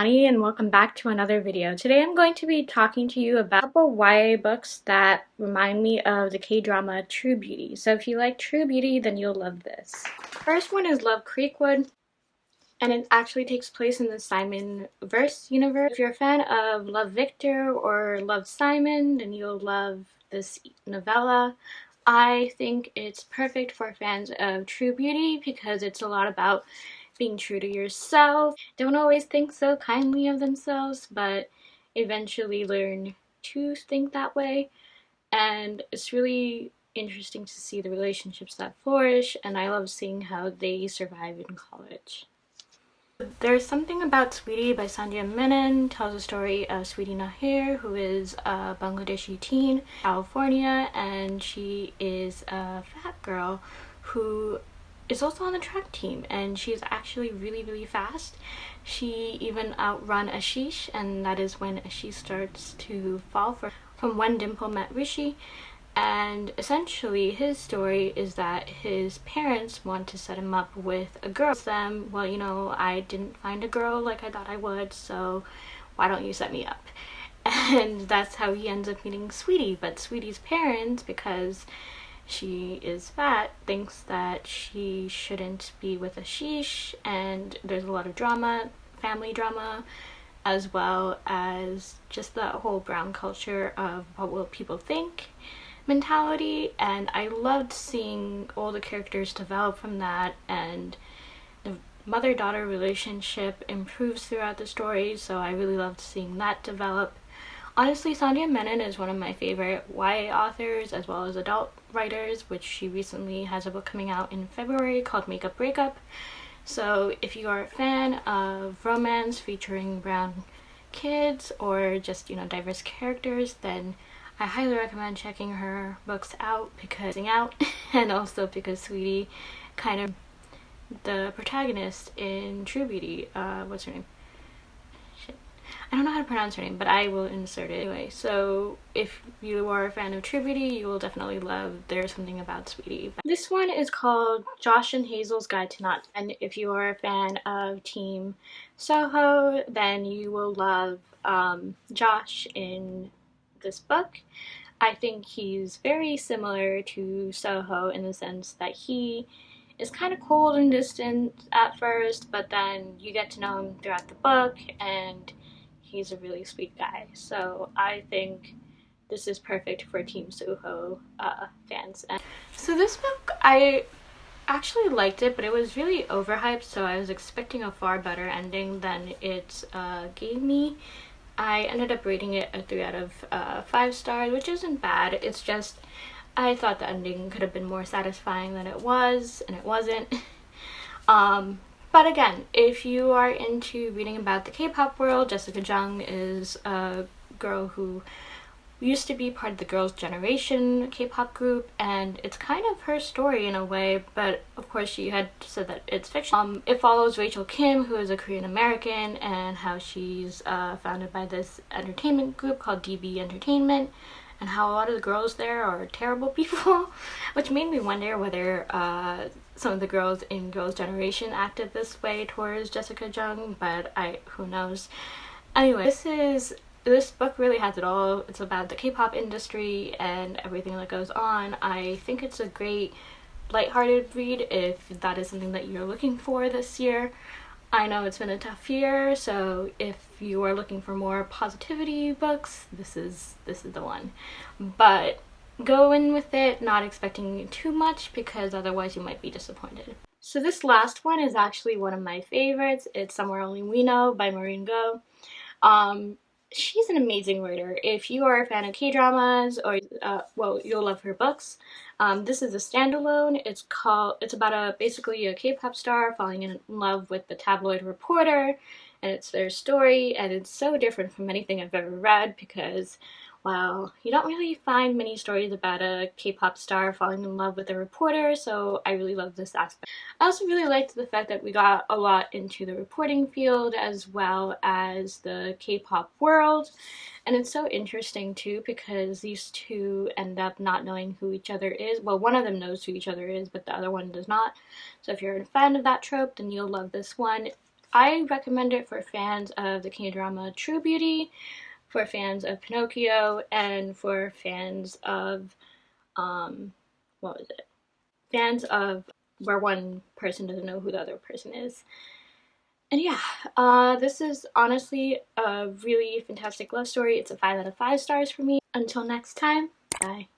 Bonnie, and welcome back to another video. Today I'm going to be talking to you about a couple YA books that remind me of the K-drama True Beauty. So if you like True Beauty, then you'll love this. First one is Love Creekwood, and it actually takes place in the Simon verse universe. If you're a fan of Love Victor or Love Simon, then you'll love this novella. I think it's perfect for fans of True Beauty because it's a lot about being true to yourself. Don't always think so kindly of themselves, but eventually learn to think that way. And it's really interesting to see the relationships that flourish, and I love seeing how they survive in college. There's Something About Sweetie by Sandhya Menon tells the story of Sweetie Nahir, who is a Bangladeshi teen in California, and she is a fat girl who is also on the track team, and she's actually really fast. She even outrun Ashish, and that is when Ashish starts to fall from when Dimple met Rishi. And essentially his story is that his parents want to set him up with a girl. Well, you know, I didn't find a girl like I thought I would, so why don't you set me up? And that's how he ends up meeting Sweetie. But Sweetie's parents, because she is fat, thinks that she shouldn't be with Ashish, and there's a lot of drama, family drama, as well as just the whole brown culture of what will people think mentality. And I loved seeing all the characters develop from that, and the mother-daughter relationship improves throughout the story, so I really loved seeing that develop. Honestly, Sandhya Menon is one of my favorite YA authors as well as adult writers, which she recently has a book coming out in February called Makeup Breakup. So if you are a fan of romance featuring brown kids or just, you know, diverse characters, then I highly recommend checking her books out and also because Sweetie kind of the protagonist in True Beauty. What's her name? Shit. I don't know how to pronounce her name, but I will insert it anyway. So if you are a fan of True Beauty, you will definitely love There's Something About Sweetie. This one is called Josh and Hazel's Guide to Not. And if you are a fan of Team Soho, then you will love Josh in this book. I think he's very similar to Soho in the sense that he is kind of cold and distant at first, but then you get to know him throughout the book, and he's a really sweet guy. So I think this is perfect for Team Soho fans. So this book, I actually liked it, but it was really overhyped, so I was expecting a far better ending than it gave me. I ended up rating it a 3 out of 5 stars, which isn't bad. It's just I thought the ending could have been more satisfying than it was, and it wasn't. But again, if you are into reading about the K-pop world, Jessica Jung is a girl who used to be part of the Girls' Generation K-pop group, and it's kind of her story in a way, but of course she had said that it's fiction. It follows Rachel Kim, who is a Korean American, and how she's founded by this entertainment group called DB Entertainment, and how a lot of the girls there are terrible people, which made me wonder whether some of the girls in Girls' Generation acted this way towards Jessica Jung, but who knows. Anyway, this book really has it all. It's about the K-pop industry and everything that goes on. I think it's a great lighthearted read if that is something that you're looking for this year. I know it's been a tough year, so if you are looking for more positivity books, this is the one. But go in with it not expecting too much, because otherwise you might be disappointed. So this last one is actually one of my favorites. It's Somewhere Only We Know by Maureen Go. She's an amazing writer. If you are a fan of K-dramas, or well, you'll love her books. This is a standalone. It's about basically a K-pop star falling in love with the tabloid reporter, and it's their story, and it's so different from anything I've ever read because, well, you don't really find many stories about a K-pop star falling in love with a reporter, so I really love this aspect. I also really liked the fact that we got a lot into the reporting field as well as the K-pop world, and it's so interesting too because these two end up not knowing who each other is. Well, one of them knows who each other is, but the other one does not. So if you're a fan of that trope, then you'll love this one. I recommend it for fans of the K-drama True Beauty, for fans of Pinocchio, and for fans of, what was it? Fans of where one person doesn't know who the other person is. And yeah, this is honestly a really fantastic love story. It's a 5 out of 5 stars for me. Until next time, bye.